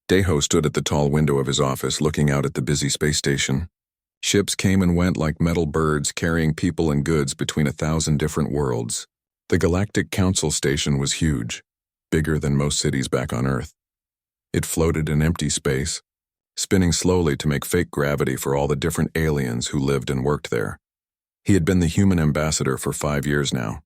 Deho stood at the tall window of his office looking out at the busy space station. Ships came and went like metal birds carrying people and goods between 1,000 different worlds. The Galactic Council station was huge, bigger than most cities back on Earth. It floated in empty space, spinning slowly to make fake gravity for all the different aliens who lived and worked there. He had been the human ambassador for 5 years now.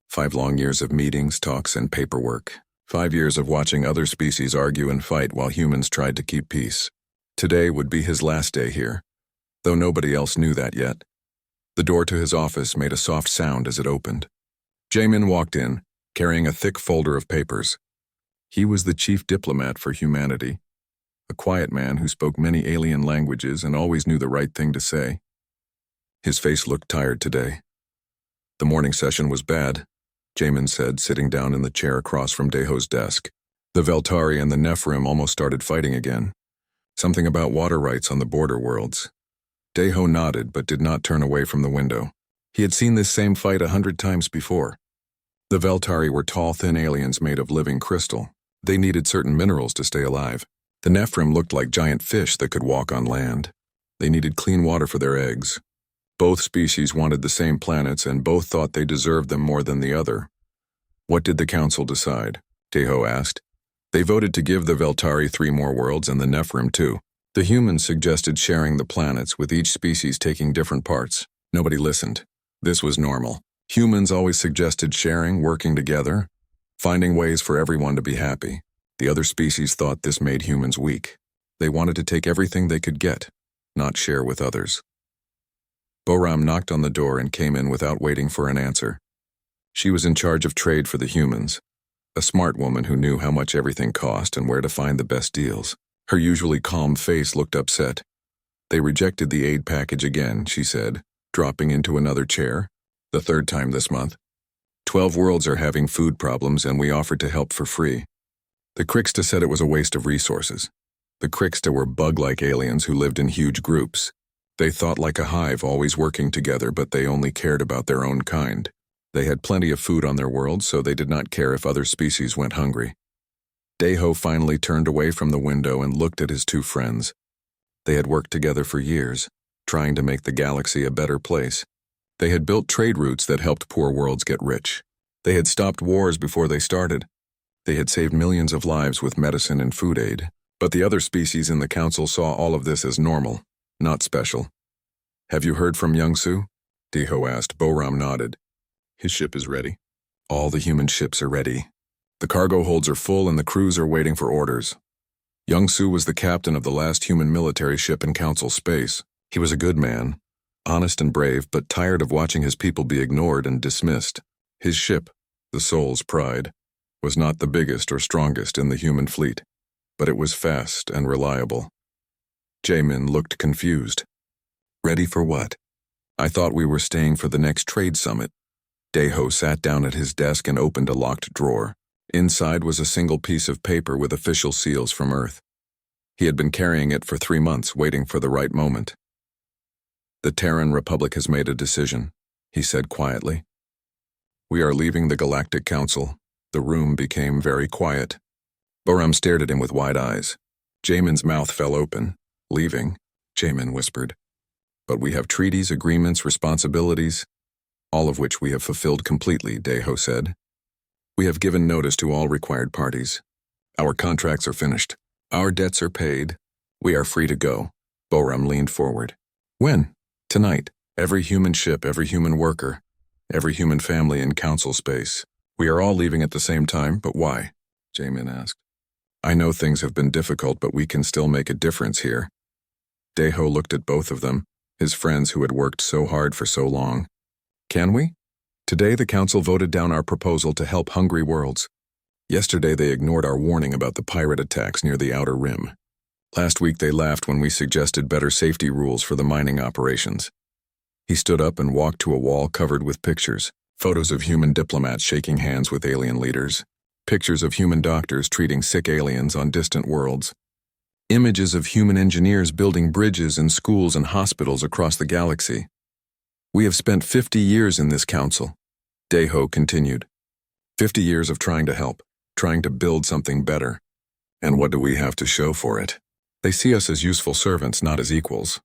5 long years of meetings, talks, and paperwork. 5 years of watching other species argue and fight while humans tried to keep peace. Today would be his last day here, though nobody else knew that yet. The door to his office made a soft sound as it opened. Jamin walked in, carrying a thick folder of papers. He was the chief diplomat for humanity, a quiet man who spoke many alien languages and always knew the right thing to say. His face looked tired today. The morning session was bad, Jamin said, sitting down in the chair across from Deho's desk. The Veltari and the Nephirim almost started fighting again. Something about water rights on the border worlds. Deho nodded but did not turn away from the window. He had seen this same fight 100 times before. The Veltari were tall, thin aliens made of living crystal. They needed certain minerals to stay alive. The Nephirim looked like giant fish that could walk on land. They needed clean water for their eggs. Both species wanted the same planets and both thought they deserved them more than the other. What did the council decide? Deho asked. They voted to give the Veltari 3 more worlds and the Nephirim 2. The humans suggested sharing the planets, with each species taking different parts. Nobody listened. This was normal. Humans always suggested sharing, working together, finding ways for everyone to be happy. The other species thought this made humans weak. They wanted to take everything they could get, not share with others. Boram knocked on the door and came in without waiting for an answer. She was in charge of trade for the humans, a smart woman who knew how much everything cost and where to find the best deals. Her usually calm face looked upset. They rejected the aid package again, she said, dropping into another chair, the 3rd time this month. 12 worlds are having food problems and we offered to help for free. The Krixta said it was a waste of resources. The Krixta were bug-like aliens who lived in huge groups. They thought like a hive, always working together, but they only cared about their own kind. They had plenty of food on their world, so they did not care if other species went hungry. Deho finally turned away from the window and looked at his 2 friends. They had worked together for years, trying to make the galaxy a better place. They had built trade routes that helped poor worlds get rich. They had stopped wars before they started. They had saved millions of lives with medicine and food aid. But the other species in the council saw all of this as normal, not special. Have you heard from Youngsu? Deho asked. Boram nodded. His ship is ready. All the human ships are ready. The cargo holds are full and the crews are waiting for orders. Youngsu was the captain of the last human military ship in council space. He was a good man, honest and brave, but tired of watching his people be ignored and dismissed. His ship, the Soul's Pride, was not the biggest or strongest in the human fleet, but it was fast and reliable. Jamin looked confused. Ready for what? I thought we were staying for the next trade summit. Deho sat down at his desk and opened a locked drawer. Inside was a single piece of paper with official seals from Earth. He had been carrying it for 3 months, waiting for the right moment. The Terran Republic has made a decision, he said quietly. We are leaving the Galactic Council. The room became very quiet. Boram stared at him with wide eyes. Jamin's mouth fell open. Leaving, Jamin whispered. But we have treaties, agreements, responsibilities, all of which we have fulfilled completely, Deho said. We have given notice to all required parties. Our contracts are finished. Our debts are paid. We are free to go. Boram leaned forward. When? Tonight. Every human ship, every human worker, every human family in council space. We are all leaving at the same time, but why? Jamin asked. I know things have been difficult, but we can still make a difference here. Deho looked at both of them, his friends who had worked so hard for so long. Can we? Today the council voted down our proposal to help hungry worlds. Yesterday they ignored our warning about the pirate attacks near the Outer Rim. Last week they laughed when we suggested better safety rules for the mining operations. He stood up and walked to a wall covered with pictures, photos of human diplomats shaking hands with alien leaders, pictures of human doctors treating sick aliens on distant worlds, images of human engineers building bridges and schools and hospitals across the galaxy. We have spent 50 years in this council, Deho continued. 50 years of trying to help, trying to build something better. And what do we have to show for it? They see us as useful servants, not as equals.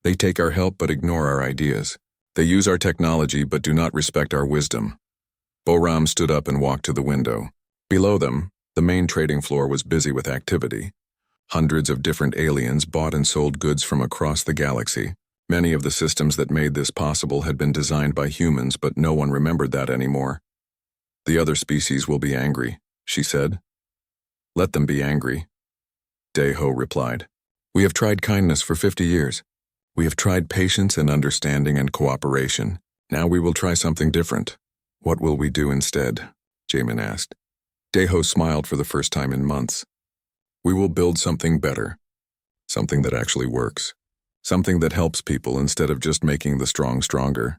They take our help but ignore our ideas. They use our technology but do not respect our wisdom. Boram stood up and walked to the window. Below them, the main trading floor was busy with activity. Hundreds of different aliens bought and sold goods from across the galaxy. Many of the systems that made this possible had been designed by humans, but no one remembered that anymore. The other species will be angry, she said. Let them be angry. Deho replied. We have tried kindness for 50 years. We have tried patience and understanding and cooperation. Now we will try something different. What will we do instead? Jamin asked. Deho smiled for the first time in months. We will build something better. Something that actually works. Something that helps people instead of just making the strong stronger.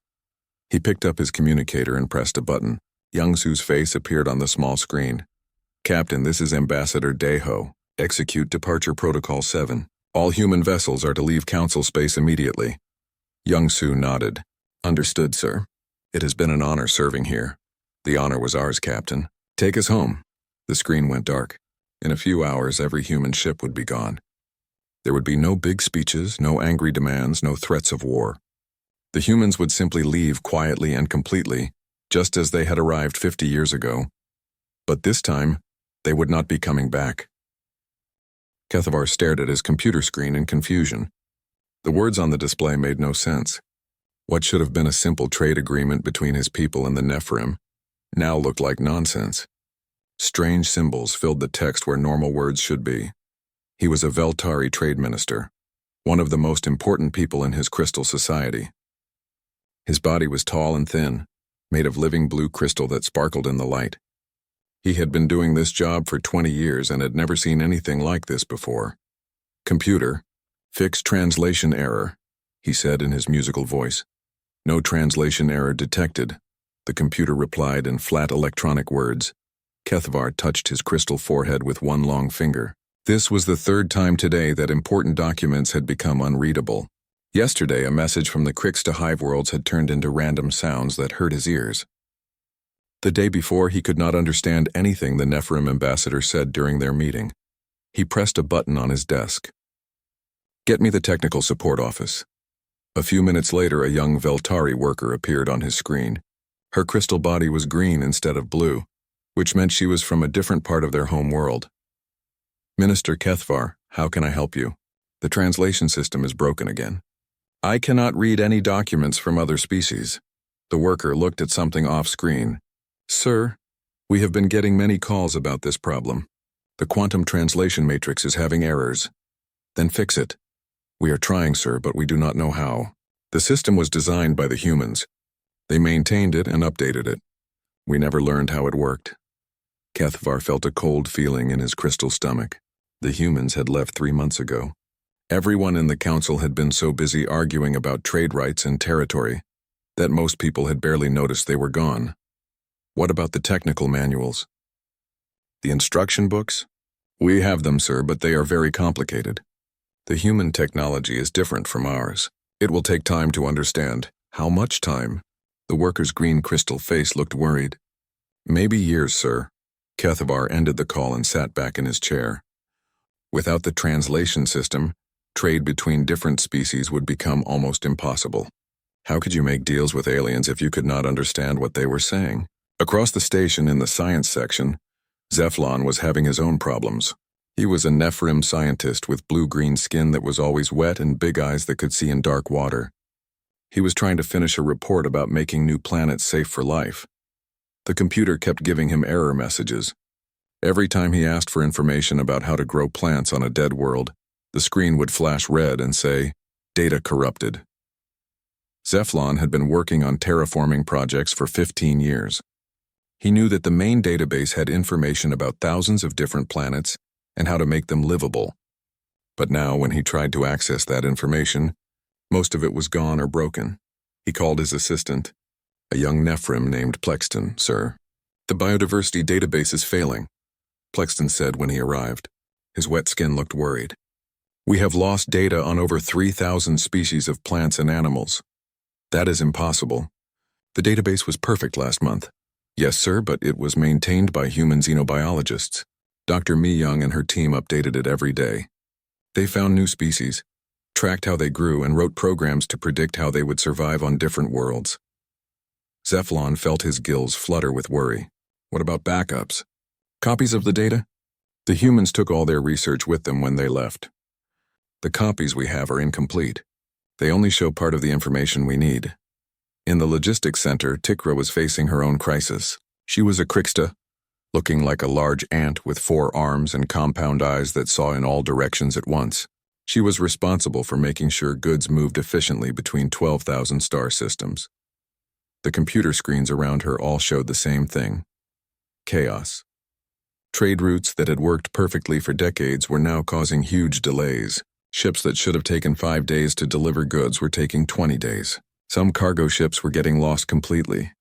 He picked up his communicator and pressed a button. Youngsu's face appeared on the small screen. Captain, this is Ambassador Deho. Execute Departure Protocol 7. All human vessels are to leave Council space immediately. Youngsu nodded. Understood, sir. It has been an honor serving here. The honor was ours, Captain. Take us home. The screen went dark. In a few hours, every human ship would be gone. There would be no big speeches, no angry demands, no threats of war. The humans would simply leave quietly and completely, just as they had arrived 50 years ago. But this time, they would not be coming back. Kethavar stared at his computer screen in confusion. The words on the display made no sense. What should have been a simple trade agreement between his people and the Nephirim now looked like nonsense. Strange symbols filled the text where normal words should be. He was a Veltari trade minister, one of the most important people in his crystal society. His body was tall and thin, made of living blue crystal that sparkled in the light. He had been doing this job for 20 years and had never seen anything like this before. Computer, fix translation error, he said in his musical voice. No translation error detected, the computer replied in flat electronic words. Kethavar touched his crystal forehead with one long finger. This was the third time today that important documents had become unreadable. Yesterday, a message from the Crix to Hive worlds had turned into random sounds that hurt his ears. The day before, he could not understand anything the Nephirim ambassador said during their meeting. He pressed a button on his desk. Get me the technical support office. A few minutes later, a young Veltari worker appeared on his screen. Her crystal body was green instead of blue, which meant she was from a different part of their home world. Minister Kethavar, how can I help you? The translation system is broken again. I cannot read any documents from other species. The worker looked at something off-screen. Sir, we have been getting many calls about this problem. The quantum translation matrix is having errors. Then fix it. We are trying, sir, but we do not know how. The system was designed by the humans. They maintained it and updated it. We never learned how it worked. Kethavar felt a cold feeling in his crystal stomach. The humans had left 3 months ago. Everyone in the council had been so busy arguing about trade rights and territory that most people had barely noticed they were gone. What about the technical manuals? The instruction books? We have them, sir, but they are very complicated. The human technology is different from ours. It will take time to understand. How much time? The worker's green crystal face looked worried. Maybe years, sir. Kethavar ended the call and sat back in his chair. Without the translation system, trade between different species would become almost impossible. How could you make deals with aliens if you could not understand what they were saying? Across the station in the science section, Zephlon was having his own problems. He was a Nephirim scientist with blue-green skin that was always wet and big eyes that could see in dark water. He was trying to finish a report about making new planets safe for life. The computer kept giving him error messages. Every time he asked for information about how to grow plants on a dead world, the screen would flash red and say, "Data corrupted." Zephlon had been working on terraforming projects for 15 years. He knew that the main database had information about thousands of different planets and how to make them livable. But now, when he tried to access that information, most of it was gone or broken. He called his assistant, a young Nephirim named Plexton. Sir, the biodiversity database is failing, Plexton said when he arrived. His wet skin looked worried. We have lost data on over 3,000 species of plants and animals. That is impossible. The database was perfect last month. Yes, sir, but it was maintained by human xenobiologists. Dr. Mi Young and her team updated it every day. They found new species, tracked how they grew, and wrote programs to predict how they would survive on different worlds. Zephlon felt his gills flutter with worry. What about backups? Copies of the data? The humans took all their research with them when they left. The copies we have are incomplete. They only show part of the information we need. In the logistics center, Tikra was facing her own crisis. She was a Krixta, looking like a large ant with 4 arms and compound eyes that saw in all directions at once. She was responsible for making sure goods moved efficiently between 12,000 star systems. The computer screens around her all showed the same thing: chaos. Trade routes that had worked perfectly for decades were now causing huge delays. Ships that should have taken 5 days to deliver goods were taking 20 days. Some cargo ships were getting lost completely.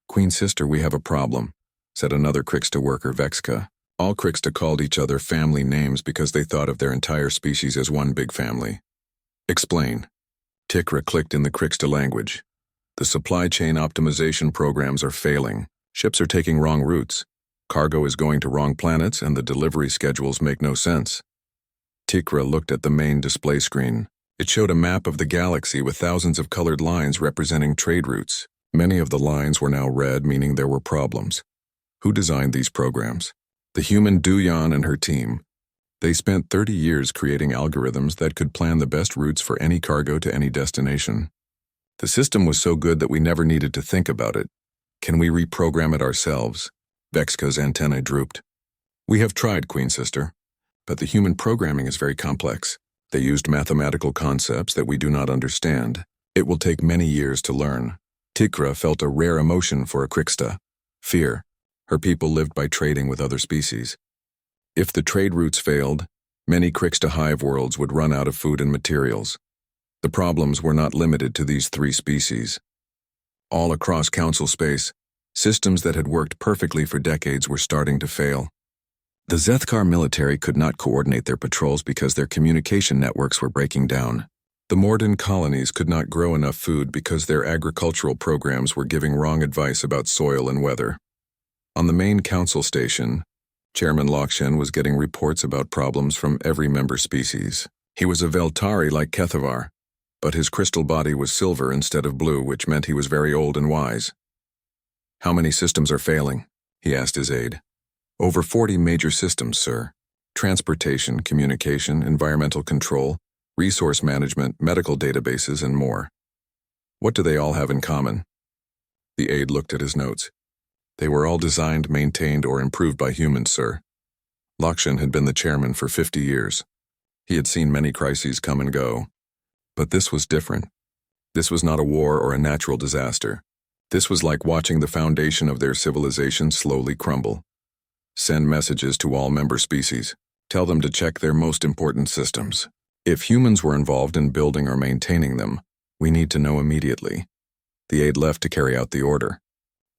"Queen Sister, we have a problem," said another Krixta worker, Vexka. All Krixta called each other family names because they thought of their entire species as one big family. "Explain." Tikra clicked in the Krixta language. "The supply chain optimization programs are failing. Ships are taking wrong routes. Cargo is going to wrong planets, and the delivery schedules make no sense." Tikra looked at the main display screen. It showed a map of the galaxy with thousands of colored lines representing trade routes. Many of the lines were now red, meaning there were problems. Who designed these programs? The human Duyan and her team. They spent 30 years creating algorithms that could plan the best routes for any cargo to any destination. The system was so good that we never needed to think about it. Can we reprogram it ourselves? Vexka's antennae drooped. "We have tried, Queen Sister, but the human programming is very complex. They used mathematical concepts that we do not understand. It will take many years to learn." Tikra felt a rare emotion for a Krixta: fear. Her people lived by trading with other species. If the trade routes failed, many Krixta hive worlds would run out of food and materials. The problems were not limited to these 3 species. All across Council space, systems that had worked perfectly for decades were starting to fail. The Zethkar military could not coordinate their patrols because their communication networks were breaking down. The Morden colonies could not grow enough food because their agricultural programs were giving wrong advice about soil and weather. On the main council station, Chairman Lokshen was getting reports about problems from every member species. He was a Veltari like Kethavar, but his crystal body was silver instead of blue, which meant he was very old and wise. "How many systems are failing?" he asked his aide. "Over 40 major systems, sir. Transportation, communication, environmental control, resource management, medical databases, and more." "What do they all have in common?" The aide looked at his notes. "They were all designed, maintained, or improved by humans, sir." Lokshen had been the chairman for 50 years. He had seen many crises come and go. But this was different. This was not a war or a natural disaster. This was like watching the foundation of their civilization slowly crumble. "Send messages to all member species. Tell them to check their most important systems. If humans were involved in building or maintaining them, we need to know immediately." The aide left to carry out the order.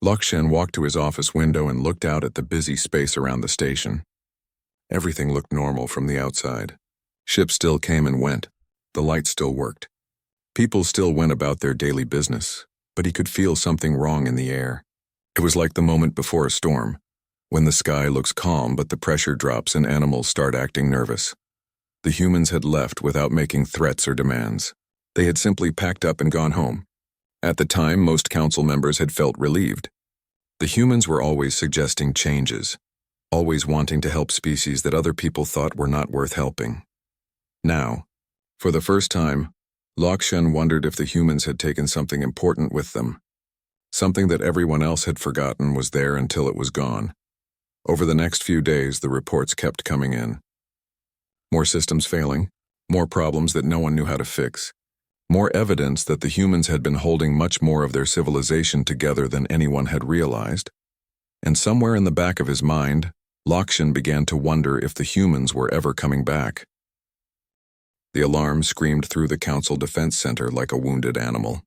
Lokshen walked to his office window and looked out at the busy space around the station. Everything looked normal from the outside. Ships still came and went. The lights still worked. People still went about their daily business, but he could feel something wrong in the air. It was like the moment before a storm, when the sky looks calm but the pressure drops and animals start acting nervous. The humans had left without making threats or demands. They had simply packed up and gone home. At the time, most council members had felt relieved. The humans were always suggesting changes, always wanting to help species that other people thought were not worth helping. Now, for the first time, Lokshen wondered if the humans had taken something important with them. Something that everyone else had forgotten was there until it was gone. Over the next few days, the reports kept coming in. More systems failing, more problems that no one knew how to fix, more evidence that the humans had been holding much more of their civilization together than anyone had realized. And somewhere in the back of his mind, Lokshen began to wonder if the humans were ever coming back. The alarm screamed through the Council Defense Center like a wounded animal.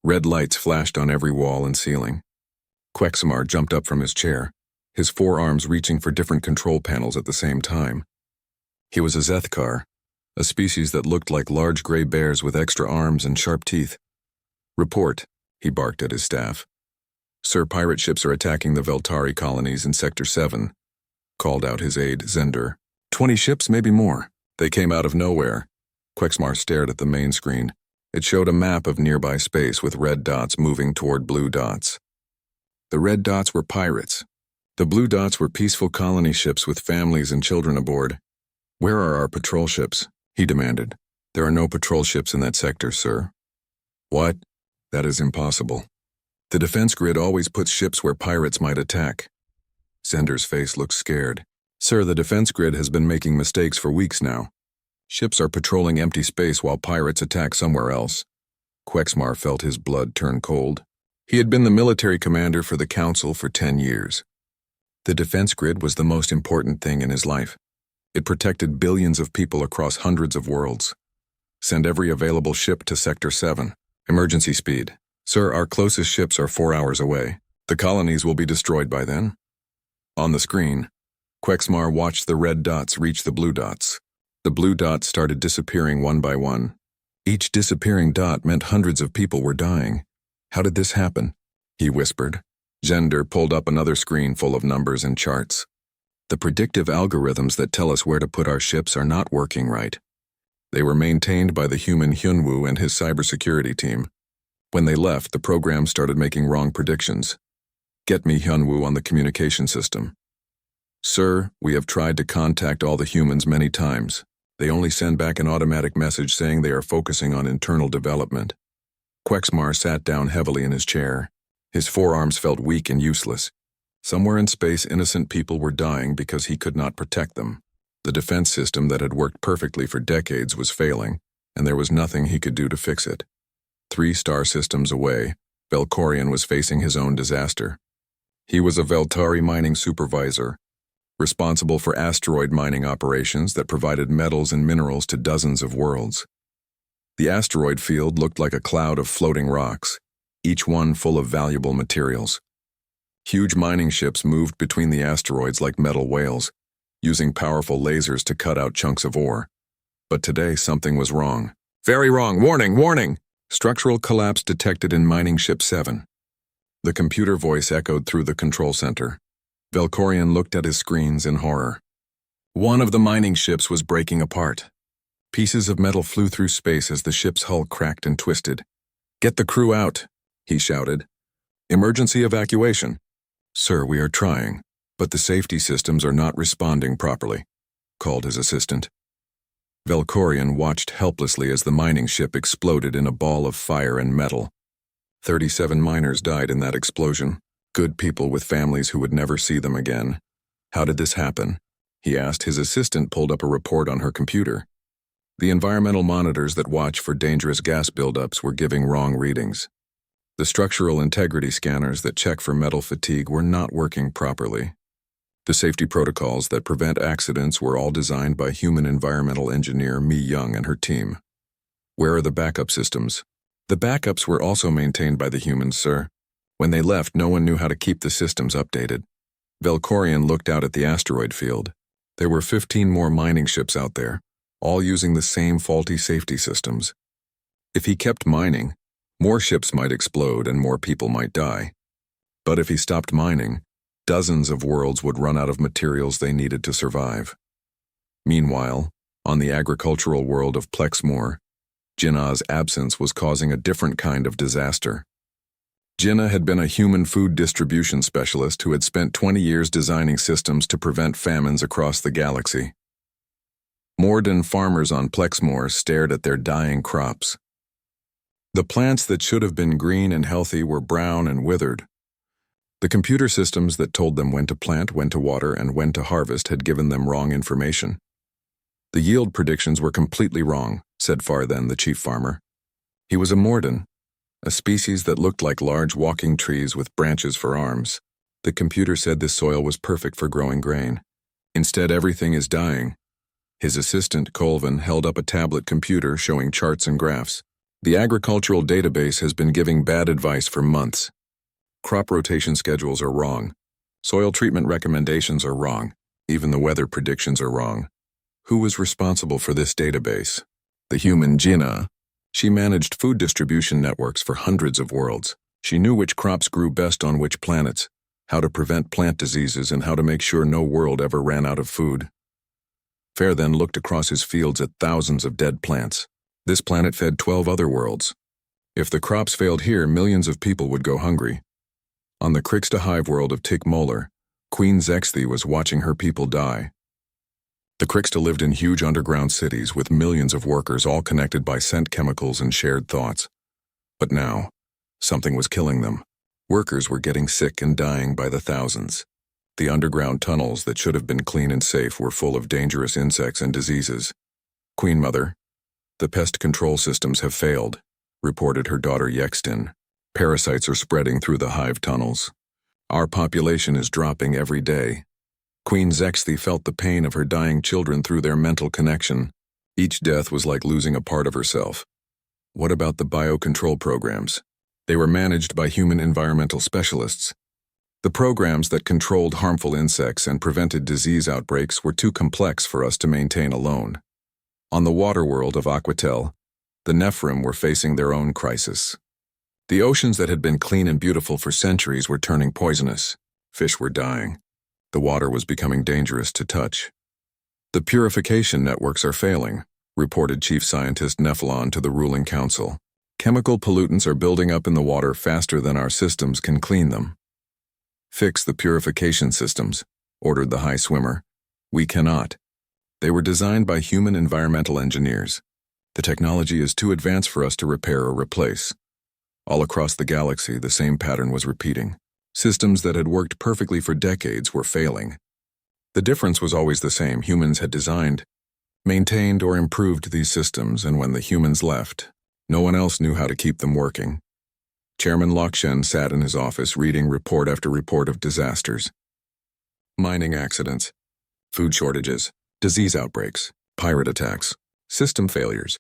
Red lights flashed on every wall and ceiling. Quexamar jumped up from his chair, his forearms reaching for different control panels at the same time. He was a Zethkar, a species that looked like large gray bears with extra arms and sharp teeth. "Report," he barked at his staff. "Sir, pirate ships are attacking the Veltari colonies in Sector 7. called out his aide, Zender. 20 ships, maybe more. They came out of nowhere. Quexmar stared at the main screen. It showed a map of nearby space with red dots moving toward blue dots. The red dots were pirates. The blue dots were peaceful colony ships with families and children aboard. Where are our patrol ships? He demanded. There are no patrol ships in that sector, sir. What? That is impossible. The defense grid always puts ships where pirates might attack. Zender's face looked scared. Sir, the defense grid has been making mistakes for weeks now. Ships are patrolling empty space while pirates attack somewhere else. Quexmar felt his blood turn cold. He had been the military commander for the Council for 10 years. The defense grid was the most important thing in his life. It protected billions of people across hundreds of worlds. Send every available ship to Sector 7. Emergency speed. Sir, our closest ships are 4 hours away. The colonies will be destroyed by then. On the screen, Quexmar watched the red dots reach the blue dots. The blue dots started disappearing one by one. Each disappearing dot meant hundreds of people were dying. How did this happen? He whispered. Zender pulled up another screen full of numbers and charts. The predictive algorithms that tell us where to put our ships are not working right. They were maintained by the human Hyunwoo and his cybersecurity team. When they left, the program started making wrong predictions. Get me Hyunwoo on the communication system. Sir, we have tried to contact all the humans many times. They only send back an automatic message saying they are focusing on internal development. Quexmar sat down heavily in his chair. His forearms felt weak and useless. Somewhere in space, innocent people were dying because he could not protect them. The defense system that had worked perfectly for decades was failing, and there was nothing he could do to fix it. 3 star systems away, Velkorian was facing his own disaster. He was a Veltari mining supervisor, responsible for asteroid mining operations that provided metals and minerals to dozens of worlds. The asteroid field looked like a cloud of floating rocks, each one full of valuable materials. Huge mining ships moved between the asteroids like metal whales, using powerful lasers to cut out chunks of ore. But today something was wrong. Very wrong! Warning! Warning! Structural collapse detected in Mining Ship 7. The computer voice echoed through the control center. Velkorian looked at his screens in horror. One of the mining ships was breaking apart. Pieces of metal flew through space as the ship's hull cracked and twisted. Get the crew out, he shouted. Emergency evacuation. Sir, we are trying, but the safety systems are not responding properly, called his assistant. Velkorian watched helplessly as the mining ship exploded in a ball of fire and metal. 37 miners died in that explosion, good people with families who would never see them again. How did this happen? He asked. His assistant pulled up a report on her computer. The environmental monitors that watch for dangerous gas buildups were giving wrong readings. The structural integrity scanners that check for metal fatigue were not working properly. The safety protocols that prevent accidents were all designed by human environmental engineer Mi Young and her team. Where are the backup systems? The backups were also maintained by the humans, sir. When they left, no one knew how to keep the systems updated. Velkorian looked out at the asteroid field. There were 15 more mining ships out there, all using the same faulty safety systems. If he kept mining, more ships might explode and more people might die. But if he stopped mining, dozens of worlds would run out of materials they needed to survive. Meanwhile, on the agricultural world of Plexmore, Jinnah's absence was causing a different kind of disaster. Jinnah had been a human food distribution specialist who had spent 20 years designing systems to prevent famines across the galaxy. Morden farmers on Plexmore stared at their dying crops. The plants that should have been green and healthy were brown and withered. The computer systems that told them when to plant, when to water, and when to harvest had given them wrong information. The yield predictions were completely wrong, said Farthen, the chief farmer. He was a Morden, a species that looked like large walking trees with branches for arms. The computer said this soil was perfect for growing grain. Instead, everything is dying. His assistant, Colvin, held up a tablet computer showing charts and graphs. The agricultural database has been giving bad advice for months. Crop rotation schedules are wrong. Soil treatment recommendations are wrong. Even the weather predictions are wrong. Who was responsible for this database? The human Jinnah. She managed food distribution networks for hundreds of worlds. She knew which crops grew best on which planets. how to prevent plant diseases, and how to make sure no world ever ran out of food. Fair then looked across his fields at thousands of dead plants. This planet fed 12 other worlds. If the crops failed here, millions of people would go hungry. On the Krixta hive world of Tik Molar, Queen Zexthi was watching her people die. The Krixta lived in huge underground cities with millions of workers all connected by scent chemicals and shared thoughts. But now, something was killing them. Workers were getting sick and dying by the thousands. The underground tunnels that should have been clean and safe were full of dangerous insects and diseases. Queen Mother, the pest control systems have failed, reported her daughter Yextin. Parasites are spreading through the hive tunnels. Our population is dropping every day. Queen Zexthi felt the pain of her dying children through their mental connection. Each death was like losing a part of herself. What about the biocontrol programs? They were managed by human environmental specialists. The programs that controlled harmful insects and prevented disease outbreaks were too complex for us to maintain alone. On the water world of Aquatel, the Nephrim were facing their own crisis. The oceans that had been clean and beautiful for centuries were turning poisonous. Fish were dying. The water was becoming dangerous to touch. The purification networks are failing, reported Chief Scientist Nephalon to the ruling council. Chemical pollutants are building up in the water faster than our systems can clean them. Fix the purification systems, ordered the High Swimmer. We cannot. They were designed by human environmental engineers. The technology is too advanced for us to repair or replace. All across the galaxy, the same pattern was repeating. Systems that had worked perfectly for decades were failing. The difference was always the same. Humans had designed, maintained, or improved these systems, and when the humans left, no one else knew how to keep them working. Chairman Lokshen sat in his office reading report after report of disasters. Mining accidents, food shortages, disease outbreaks, pirate attacks, system failures.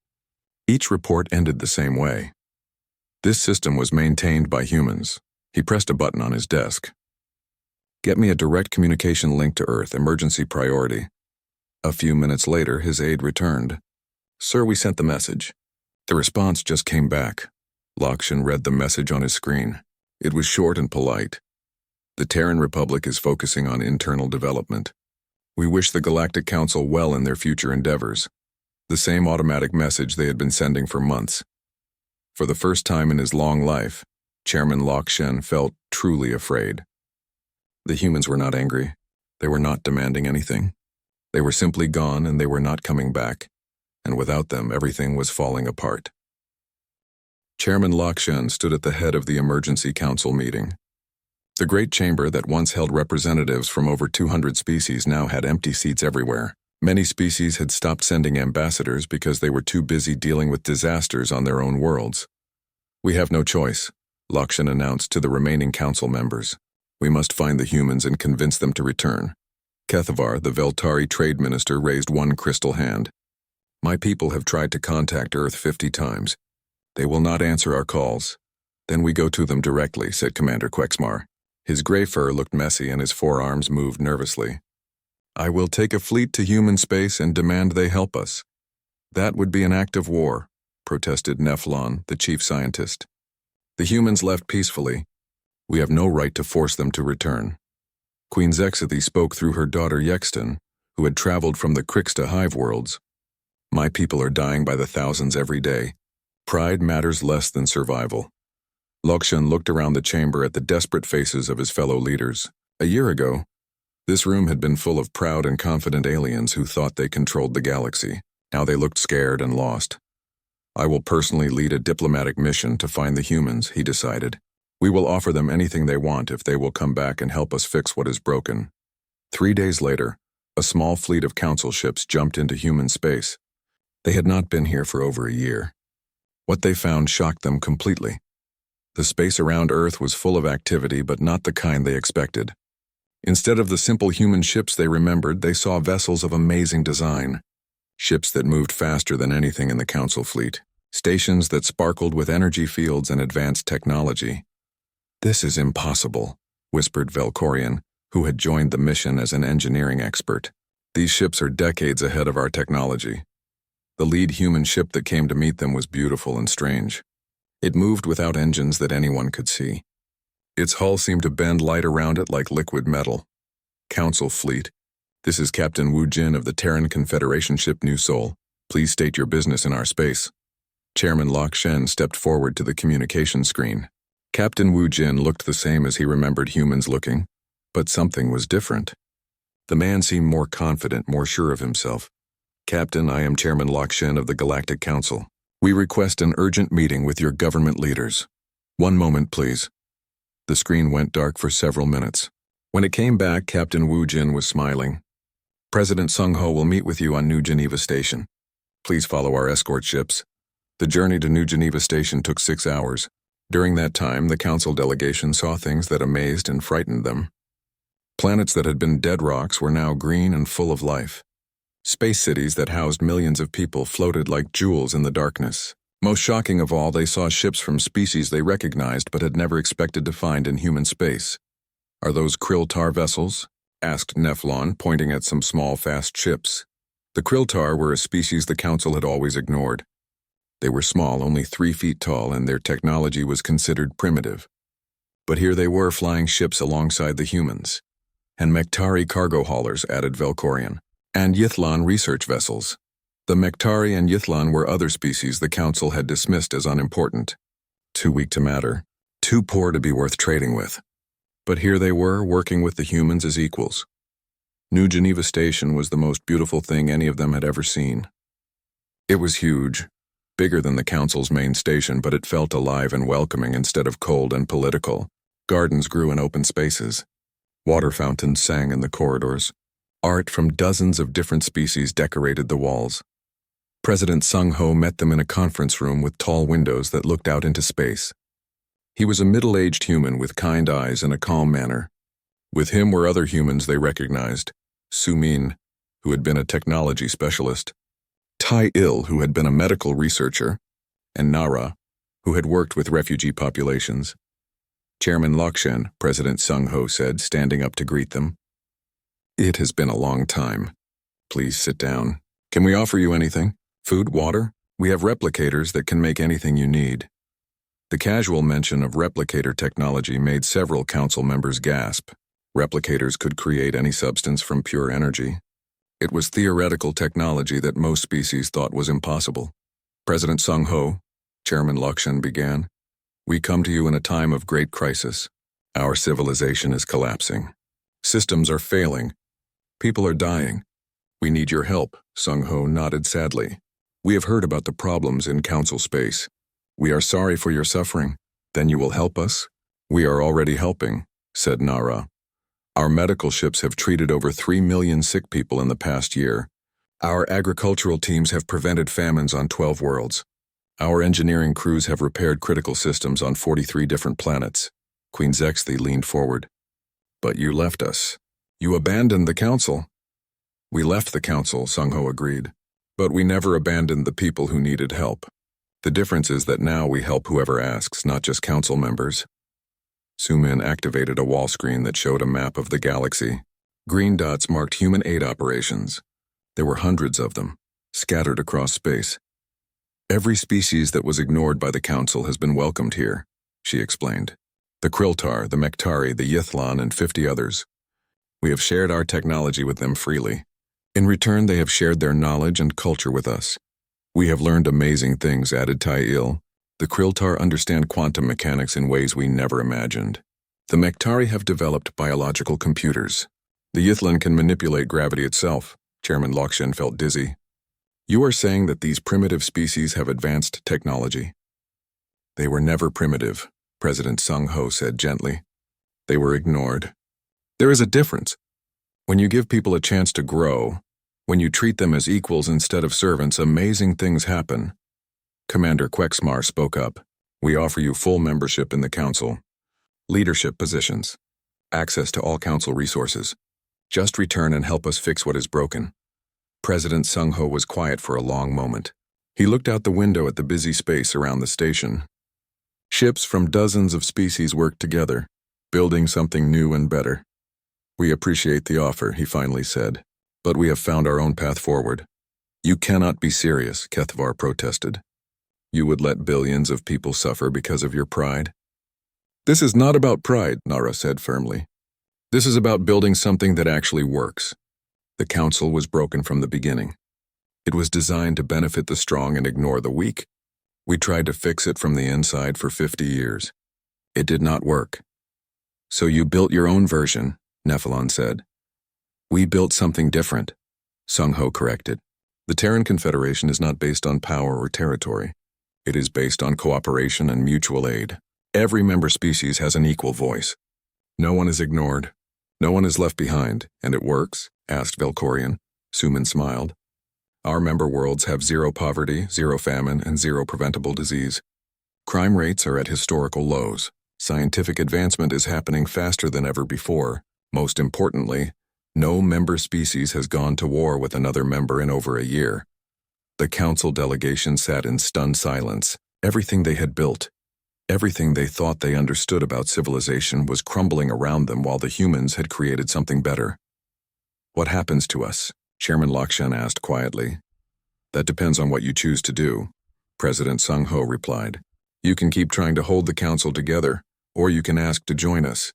Each report ended the same way. This system was maintained by humans. He pressed a button on his desk. Get me a direct communication link to Earth, emergency priority. A few minutes later, his aide returned. Sir, we sent the message. The response just came back. Lokshen read the message on his screen. It was short and polite. The Terran Republic is focusing on internal development. We wish the Galactic Council well in their future endeavors. The same automatic message they had been sending for months. For the first time in his long life, Chairman Lokshen felt truly afraid. The humans were not angry. They were not demanding anything. They were simply gone and they were not coming back. And without them, everything was falling apart. Chairman Lokshen stood at the head of the emergency council meeting. The great chamber that once held representatives from over 200 species now had empty seats everywhere. Many species had stopped sending ambassadors because they were too busy dealing with disasters on their own worlds. We have no choice, Lokshen announced to the remaining council members. We must find the humans and convince them to return. Kethavar, the Veltari trade minister, raised one crystal hand. My people have tried to contact Earth 50 times. They will not answer our calls. Then we go to them directly, said Commander Quexmar. His gray fur looked messy and his forearms moved nervously. I will take a fleet to human space and demand they help us. That would be an act of war, protested Nephalon, the chief scientist. The humans left peacefully. We have no right to force them to return. Queen Zexthi spoke through her daughter Yextin, who had traveled from the Krixta hive worlds. My people are dying by the thousands every day. Pride matters less than survival. Lokshen looked around the chamber at the desperate faces of his fellow leaders. A year ago, this room had been full of proud and confident aliens who thought they controlled the galaxy. Now they looked scared and lost. I will personally lead a diplomatic mission to find the humans, he decided. We will offer them anything they want if they will come back and help us fix what is broken. 3 days later, a small fleet of council ships jumped into human space. They had not been here for over a year. What they found shocked them completely. The space around Earth was full of activity, but not the kind they expected. Instead of the simple human ships they remembered, they saw vessels of amazing design. Ships that moved faster than anything in the council fleet. Stations that sparkled with energy fields and advanced technology. This is impossible, whispered Velkorian, who had joined the mission as an engineering expert. These ships are decades ahead of our technology. The lead human ship that came to meet them was beautiful and strange. It moved without engines that anyone could see. Its hull seemed to bend light around it like liquid metal. Council Fleet. This is Captain Wu Jin of the Terran Confederation ship New Sol. Please state your business in our space. Chairman Lok Shen stepped forward to the communication screen. Captain Wu Jin looked the same as he remembered humans looking, but something was different. The man seemed more confident, more sure of himself. Captain, I am Chairman Lok Shen of the Galactic Council. We request an urgent meeting with your government leaders. One moment, please. The screen went dark for several minutes. When it came back, Captain Wu Jin was smiling. President Sung Ho will meet with you on New Geneva Station. Please follow our escort ships. The journey to New Geneva Station took 6 hours. During that time, the council delegation saw things that amazed and frightened them. Planets that had been dead rocks were now green and full of life. Space cities that housed millions of people floated like jewels in the darkness. Most shocking of all, they saw ships from species they recognized but had never expected to find in human space. Are those Krilltar vessels? Asked Nephlon, pointing at some small, fast ships. The Krilltar were a species the council had always ignored. They were small, only 3 feet tall, and their technology was considered primitive. But here they were flying ships alongside the humans. And Mektari cargo haulers, added Velkorian, and Yithlan research vessels. The Mektari and Yithlan were other species the council had dismissed as unimportant. Too weak to matter, too poor to be worth trading with. But here they were, working with the humans as equals. New Geneva Station was the most beautiful thing any of them had ever seen. It was huge, bigger than the council's main station, but it felt alive and welcoming instead of cold and political. Gardens grew in open spaces. Water fountains sang in the corridors. Art from dozens of different species decorated the walls. President Sung Ho met them in a conference room with tall windows that looked out into space. He was a middle-aged human with kind eyes and a calm manner. With him were other humans they recognized. Su Min, who had been a technology specialist. Tai Il, who had been a medical researcher. And Nara, who had worked with refugee populations. Chairman Lok Shen, President Sung Ho said, standing up to greet them. It has been a long time. Please sit down. Can we offer you anything? Food, water? We have replicators that can make anything you need. The casual mention of replicator technology made several council members gasp. Replicators could create any substance from pure energy. It was theoretical technology that most species thought was impossible. President Sung Ho, Chairman Lok Shen began, we come to you in a time of great crisis. Our civilization is collapsing. Systems are failing. People are dying. We need your help, Sung Ho nodded sadly. We have heard about the problems in council space. We are sorry for your suffering. Then you will help us? We are already helping, said Nara. Our medical ships have treated over 3 million sick people in the past year. Our agricultural teams have prevented famines on 12 worlds. Our engineering crews have repaired critical systems on 43 different planets. Queen Zexthi leaned forward. But you left us. You abandoned the council. We left the council, Sung Ho agreed. But we never abandoned the people who needed help. The difference is that now we help whoever asks, not just council members. Su Min activated a wall screen that showed a map of the galaxy. Green dots marked human aid operations. There were hundreds of them, scattered across space. Every species that was ignored by the council has been welcomed here, she explained. The Krilltar, the Mektari, the Yithlan, and 50 others. We have shared our technology with them freely. In return, they have shared their knowledge and culture with us. We have learned amazing things, added Tai Il. The Krilltar understand quantum mechanics in ways we never imagined. The Mektari have developed biological computers. The Yithlan can manipulate gravity itself. Chairman Lok Shen felt dizzy. You are saying that these primitive species have advanced technology? They were never primitive, President Sung Ho said gently. They were ignored. There is a difference. When you give people a chance to grow, when you treat them as equals instead of servants, amazing things happen. Commander Quexmar spoke up. We offer you full membership in the council. Leadership positions. Access to all council resources. Just return and help us fix what is broken. President Sung Ho was quiet for a long moment. He looked out the window at the busy space around the station. Ships from dozens of species worked together, building something new and better. We appreciate the offer, he finally said, but we have found our own path forward. You cannot be serious, Kethvar protested. You would let billions of people suffer because of your pride? This is not about pride, Nara said firmly. This is about building something that actually works. The council was broken from the beginning. It was designed to benefit the strong and ignore the weak. We tried to fix it from the inside for 50 years. It did not work. So you built your own version, Nephalon said. We built something different, Sung-Ho corrected. The Terran Confederation is not based on power or territory. It is based on cooperation and mutual aid. Every member species has an equal voice. No one is ignored. No one is left behind. And it works? Asked Velkorian. Suman smiled. Our member worlds have zero poverty, zero famine, and zero preventable disease. Crime rates are at historical lows. Scientific advancement is happening faster than ever before. Most importantly, no member species has gone to war with another member in over a year. The council delegation sat in stunned silence. Everything they had built, everything they thought they understood about civilization was crumbling around them while the humans had created something better. What happens to us? Chairman Lakshan asked quietly. That depends on what you choose to do, President Sung-Ho replied. You can keep trying to hold the council together, or you can ask to join us.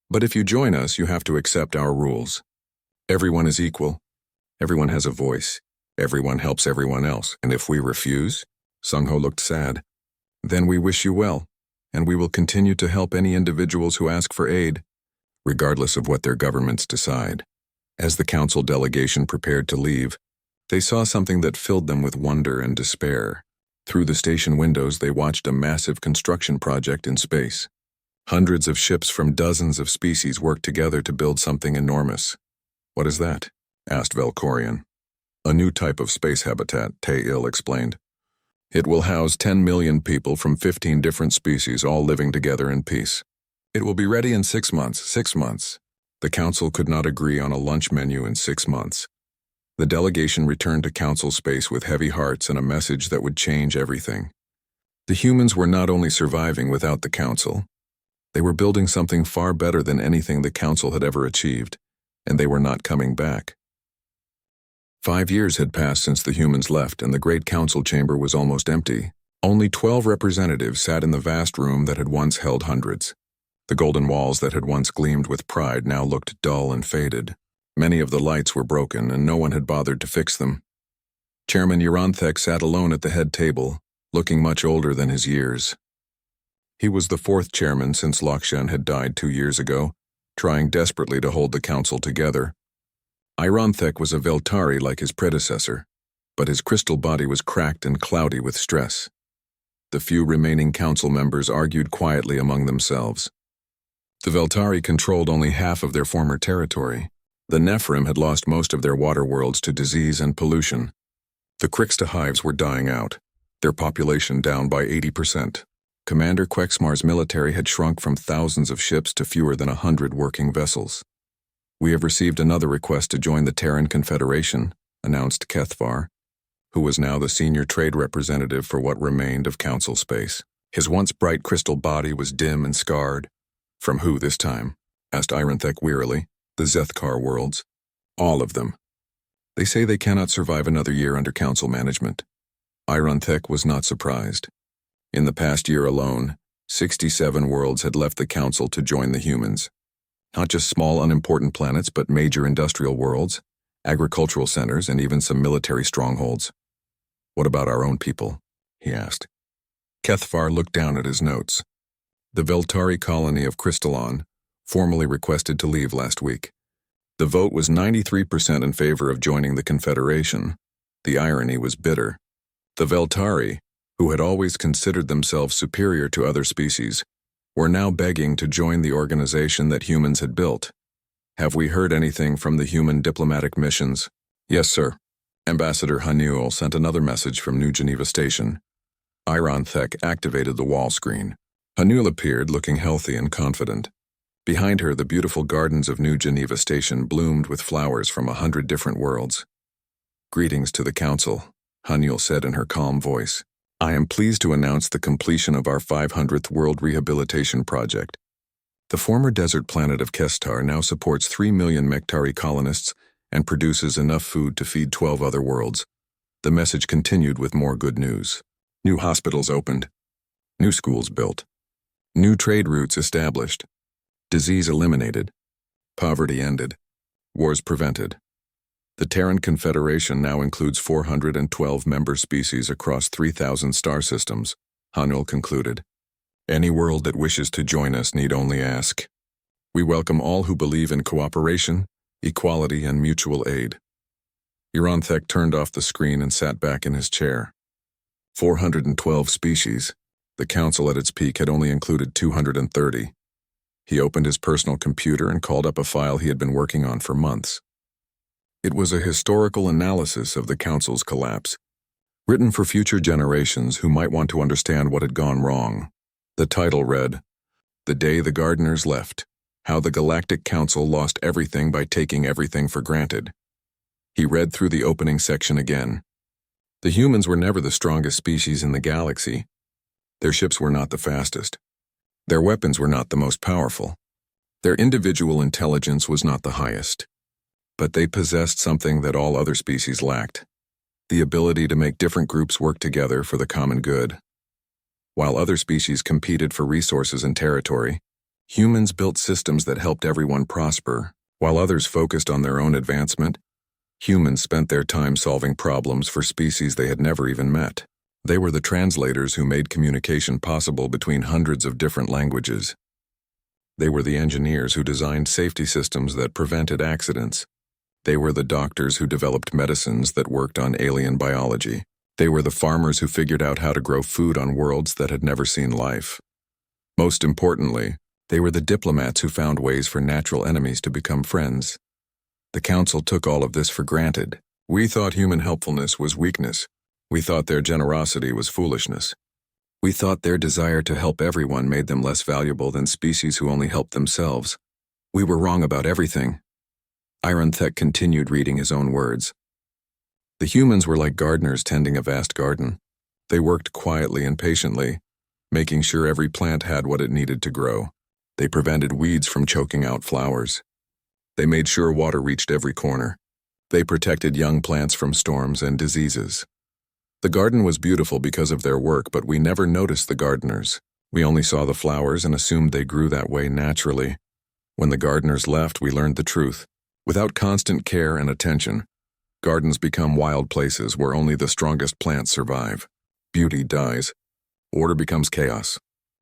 But if you join us, you have to accept our rules. Everyone is equal. Everyone has a voice. Everyone helps everyone else. And if we refuse, Sung-Ho looked sad, then we wish you well, and we will continue to help any individuals who ask for aid, regardless of what their governments decide. As the council delegation prepared to leave, they saw something that filled them with wonder and despair. Through the station windows, they watched a massive construction project in space. Hundreds of ships from dozens of species worked together to build something enormous. What is that? Asked Velkorian. A new type of space habitat, Tae-Il explained. It will house 10 million people from 15 different species all living together in peace. It will be ready in 6 months. 6 months. The council could not agree on a lunch menu in 6 months. The delegation returned to council space with heavy hearts and a message that would change everything. The humans were not only surviving without the council, they were building something far better than anything the council had ever achieved, and they were not coming back. 5 years had passed since the humans left, and the great council chamber was almost empty. Only 12 representatives sat in the vast room that had once held hundreds. The golden walls that had once gleamed with pride now looked dull and faded. Many of the lights were broken, and no one had bothered to fix them. Chairman Uranthek sat alone at the head table, looking much older than his years. He was the 4th chairman since Lakshan had died 2 years ago, trying desperately to hold the council together. Uranthek was a Veltari like his predecessor, but his crystal body was cracked and cloudy with stress. The few remaining council members argued quietly among themselves. The Veltari controlled only half of their former territory. The Nephirim had lost most of their water worlds to disease and pollution. The Krixta hives were dying out, their population down by 80%. Commander Quexmar's military had shrunk from thousands of ships to fewer than 100 working vessels. We have received another request to join the Terran Confederation, announced Kethvar, who was now the senior trade representative for what remained of council space. His once bright crystal body was dim and scarred. From who this time? Asked Uranthek wearily. The Zethkar worlds. All of them. They say they cannot survive another year under council management. Uranthek was not surprised. In the past year alone, 67 worlds had left the council to join the humans. Not just small unimportant planets, but major industrial worlds, agricultural centers, and even some military strongholds. What about our own people? He asked. Kethvar looked down at his notes. The Veltari colony of Crystallon formally requested to leave last week. The vote was 93% in favor of joining the Confederation. The irony was bitter. The Veltari, who had always considered themselves superior to other species, were now begging to join the organization that humans had built. Have we heard anything from the human diplomatic missions? Yes, sir. Ambassador Hanuel sent another message from New Geneva Station. Uranthek activated the wall screen. Hanuel appeared, looking healthy and confident. Behind her, the beautiful gardens of New Geneva Station bloomed with flowers from 100 different worlds. Greetings to the council, Hanuel said in her calm voice. I am pleased to announce the completion of our 500th World Rehabilitation Project. The former desert planet of Kestar now supports 3 million Mektari colonists and produces enough food to feed 12 other worlds. The message continued with more good news. New hospitals opened. New schools built. New trade routes established. Disease eliminated. Poverty ended. Wars prevented. The Terran Confederation now includes 412 member species across 3,000 star systems, Hanul concluded. Any world that wishes to join us need only ask. We welcome all who believe in cooperation, equality, and mutual aid. Uranthek turned off the screen and sat back in his chair. 412 species. The council at its peak had only included 230. He opened his personal computer and called up a file he had been working on for months. It was a historical analysis of the council's collapse, written for future generations who might want to understand what had gone wrong. The title read, "The Day the Gardeners Left: How the Galactic Council Lost Everything by Taking Everything for Granted." He read through the opening section again. The humans were never the strongest species in the galaxy. Their ships were not the fastest. Their weapons were not the most powerful. Their individual intelligence was not the highest. But they possessed something that all other species lacked: the ability to make different groups work together for the common good. While other species competed for resources and territory, humans built systems that helped everyone prosper. While others focused on their own advancement, humans spent their time solving problems for species they had never even met. They were the translators who made communication possible between hundreds of different languages. They were the engineers who designed safety systems that prevented accidents. They were the doctors who developed medicines that worked on alien biology. They were the farmers who figured out how to grow food on worlds that had never seen life. Most importantly, they were the diplomats who found ways for natural enemies to become friends. The council took all of this for granted. We thought human helpfulness was weakness. We thought their generosity was foolishness. We thought their desire to help everyone made them less valuable than species who only helped themselves. We were wrong about everything. Ironthek continued reading his own words. The humans were like gardeners tending a vast garden. They worked quietly and patiently, making sure every plant had what it needed to grow. They prevented weeds from choking out flowers. They made sure water reached every corner. They protected young plants from storms and diseases. The garden was beautiful because of their work, but we never noticed the gardeners. We only saw the flowers and assumed they grew that way naturally. When the gardeners left, we learned the truth. Without constant care and attention, gardens become wild places where only the strongest plants survive. Beauty dies. Order becomes chaos.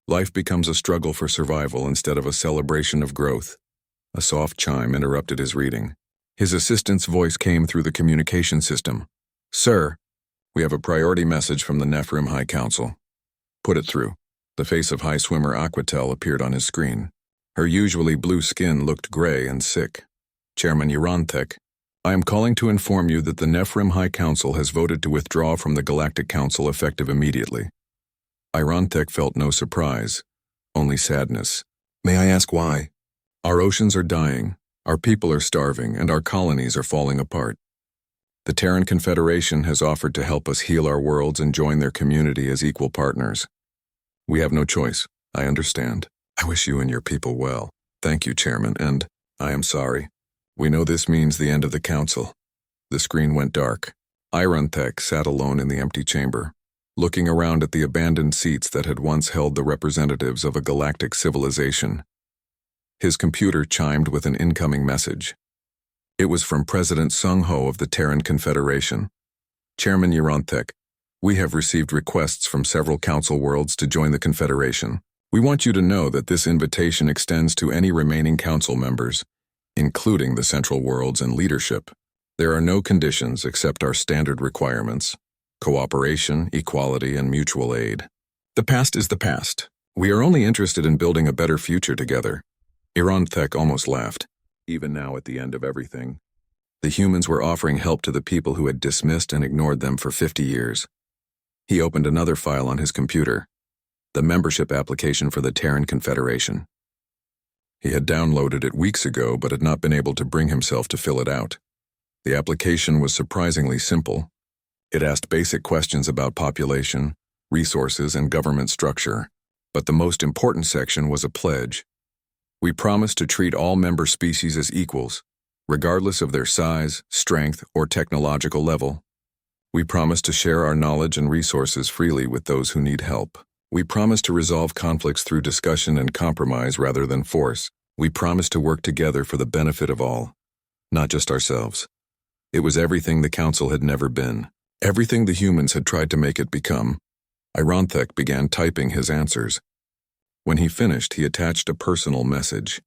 Life becomes a struggle for survival instead of a celebration of growth. A soft chime interrupted his reading. His assistant's voice came through the communication system. "Sir, we have a priority message from the Nephirim High Council." "Put it through." The face of High Swimmer Aquatel appeared on his screen. Her usually blue skin looked gray and sick. "Chairman Uranthek, I am calling to inform you that the Nephirim High Council has voted to withdraw from the Galactic Council effective immediately." Uranthek felt no surprise, only sadness. "May I ask why?" "Our oceans are dying, our people are starving, and our colonies are falling apart. The Terran Confederation has offered to help us heal our worlds and join their community as equal partners. We have no choice, I understand. I wish you and your people well. Thank you, Chairman, and I am sorry. We know this means the end of the Council." The screen went dark. Ironthek sat alone in the empty chamber, looking around at the abandoned seats that had once held the representatives of a galactic civilization. His computer chimed with an incoming message. It was from President Sung Ho of the Terran Confederation. "Chairman Uranthek, we have received requests from several Council worlds to join the Confederation. We want you to know that this invitation extends to any remaining Council members, including the Central Worlds and leadership. There are no conditions except our standard requirements: cooperation, equality, and mutual aid. The past is the past. We are only interested in building a better future together." Uranthek almost laughed. Even now, at the end of everything, the humans were offering help to the people who had dismissed and ignored them for 50 years. He opened another file on his computer, the membership application for the Terran Confederation. He had downloaded it weeks ago but had not been able to bring himself to fill it out. The application was surprisingly simple. It asked basic questions about population, resources, and government structure, but the most important section was a pledge. "We promise to treat all member species as equals, regardless of their size, strength, or technological level. We promise to share our knowledge and resources freely with those who need help. We promised to resolve conflicts through discussion and compromise rather than force. We promised to work together for the benefit of all, not just ourselves. It was everything the Council had never been, everything the humans had tried to make it become. Ironthek began typing his answers. When he finished, he attached a personal message.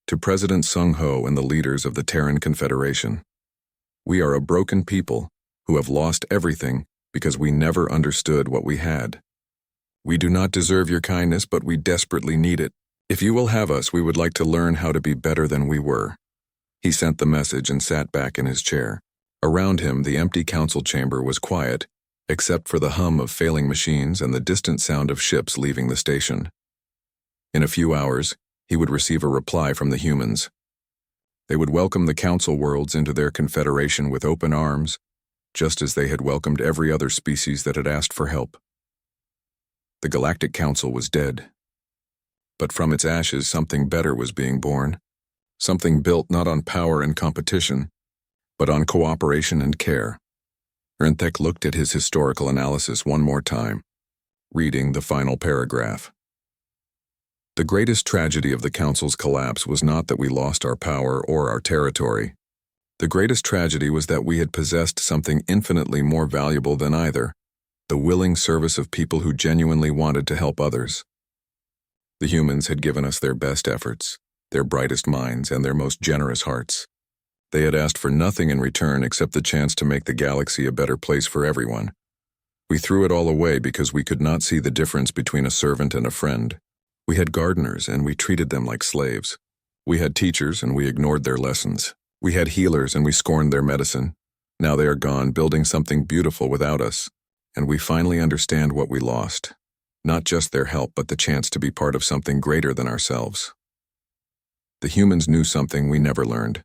To President Sung Ho and the leaders of the Terran Confederation. We are a broken people who have lost everything because we never understood what we had. We do not deserve your kindness, but we desperately need it. If you will have us, we would like to learn how to be better than we were. He sent the message and sat back in his chair. Around him, the empty council chamber was quiet, except for the hum of failing machines and the distant sound of ships leaving the station. In a few hours, he would receive a reply from the humans. They would welcome the council worlds into their confederation with open arms, just as they had welcomed every other species that had asked for help. The Galactic Council was dead. But from its ashes, something better was being born. Something built not on power and competition, but on cooperation and care. Ironthek looked at his historical analysis one more time, reading the final paragraph. The greatest tragedy of the Council's collapse was not that we lost our power or our territory. The greatest tragedy was that we had possessed something infinitely more valuable than either, the willing service of people who genuinely wanted to help others. The humans had given us their best efforts, their brightest minds, and their most generous hearts. They had asked for nothing in return except the chance to make the galaxy a better place for everyone. We threw it all away because we could not see the difference between a servant and a friend. We had gardeners, and we treated them like slaves. We had teachers, and we ignored their lessons. We had healers, and we scorned their medicine. Now they are gone, building something beautiful without us, and we finally understand what we lost. Not just their help, but the chance to be part of something greater than ourselves. The humans knew something we never learned.